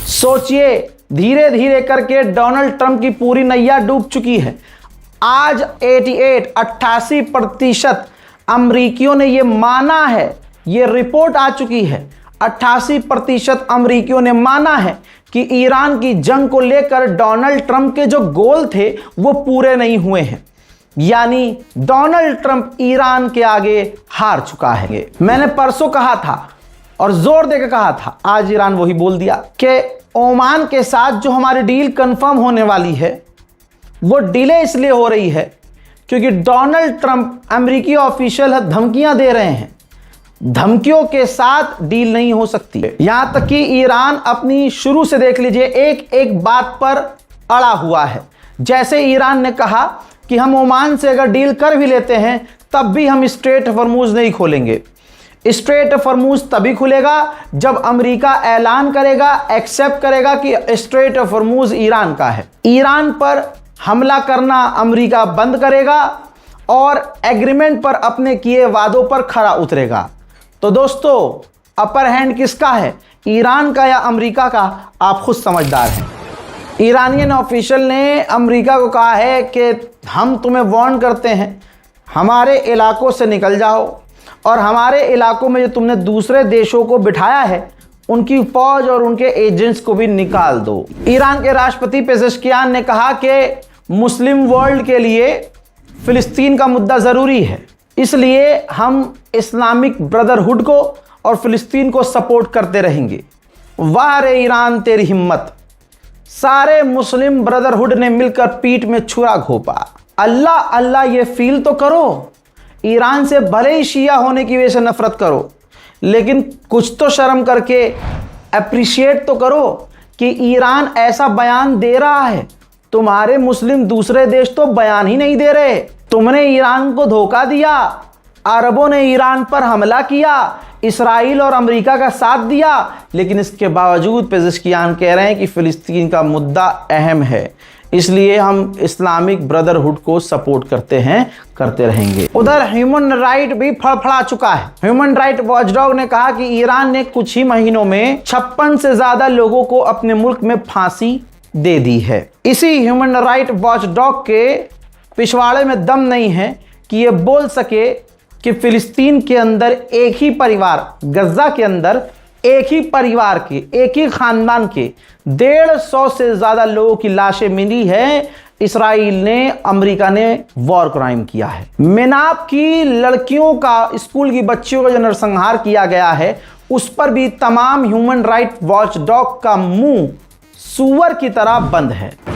सोचिए, धीरे धीरे करके डोनाल्ड ट्रंप की पूरी नैया डूब चुकी है। आज 88% अमरीकियों ने यह माना है, यह रिपोर्ट आ चुकी है, 88% अमरीकियों ने माना है कि ईरान की जंग को लेकर डोनाल्ड ट्रंप के जो गोल थे वो पूरे नहीं हुए हैं। यानी डोनाल्ड ट्रंप ईरान के आगे हार चुका है। मैंने परसों कहा था और जोर देकर कहा था, आज ईरान वही बोल दिया कि ओमान के साथ जो हमारी डील कंफर्म होने वाली है वो डिले इसलिए हो रही है क्योंकि डोनाल्ड ट्रंप अमेरिकी ऑफिशियल धमकियां दे रहे हैं। धमकियों के साथ डील नहीं हो सकती। यहां तक कि ईरान अपनी शुरू से देख लीजिए एक एक बात पर अड़ा हुआ है। जैसे ईरान ने कहा कि हम ओमान से अगर डील कर भी लेते हैं तब भी हम स्ट्रेट ऑफ हॉर्मुज नहीं खोलेंगे। स्ट्रेट ऑफ हॉर्मुज तभी खुलेगा जब अमेरिका ऐलान करेगा, एक्सेप्ट करेगा कि स्ट्रेट ऑफ हॉर्मुज ईरान का है। ईरान पर हमला करना अमेरिका बंद करेगा और एग्रीमेंट पर अपने किए वादों पर खरा उतरेगा। तो दोस्तों, अपर हैंड किसका है, ईरान का या अमेरिका का? आप खुद समझदार हैं। ईरानियन ऑफिशियल ने अमेरिका को कहा है कि हम तुम्हें वार्न करते हैं, हमारे इलाकों से निकल जाओ और हमारे इलाकों में जो तुमने दूसरे देशों को बिठाया है उनकी फौज और उनके एजेंट्स को भी निकाल दो। ईरान के राष्ट्रपति पेजेश्कियान ने कहा कि मुस्लिम वर्ल्ड के लिए फिलिस्तीन का मुद्दा ज़रूरी है, इसलिए हम इस्लामिक ब्रदरहुड को और फिलिस्तीन को सपोर्ट करते रहेंगे। वाह रे ईरान, तेरी हिम्मत। सारे मुस्लिम ब्रदरहुड ने मिलकर पीठ में छुरा घोंपा। अल्लाह अल्लाह ये फील तो करो, ईरान से भले ही शिया होने की वजह से नफरत करो, लेकिन कुछ तो शर्म करके अप्रिशिएट तो करो कि ईरान ऐसा बयान दे रहा है। तुम्हारे मुस्लिम दूसरे देश तो बयान ही नहीं दे रहे। तुमने ईरान को धोखा दिया, अरबों ने ईरान पर हमला किया, इसराइल और अमेरिका का साथ दिया, लेकिन इसके बावजूद पेजेश्कियान कह रहे हैं कि फिलिस्तीन का मुद्दा अहम है, इसलिए हम इस्लामिक ब्रदरहुड को सपोर्ट करते हैं, करते रहेंगे। उधर ह्यूमन राइट भी फड़फड़ा चुका है। ह्यूमन राइट वॉचडॉग ने कहा कि ईरान ने कुछ ही महीनों में 56 से ज्यादा लोगों को अपने मुल्क में फांसी दे दी है। इसी ह्यूमन राइट वॉचडॉग के पिछवाड़े में दम नहीं है कि ये बोल सके कि फिलिस्तीन के अंदर एक ही परिवार, गजा के अंदर एक ही परिवार के, एक ही खानदान के 150 से ज्यादा लोगों की लाशें मिली है। इसराइल ने, अमेरिका ने वॉर क्राइम किया है। मेनाप की लड़कियों का, स्कूल की बच्चियों का जो नरसंहार किया गया है उस पर भी तमाम ह्यूमन राइट वॉचडॉग का मुंह सूअर की तरह बंद है।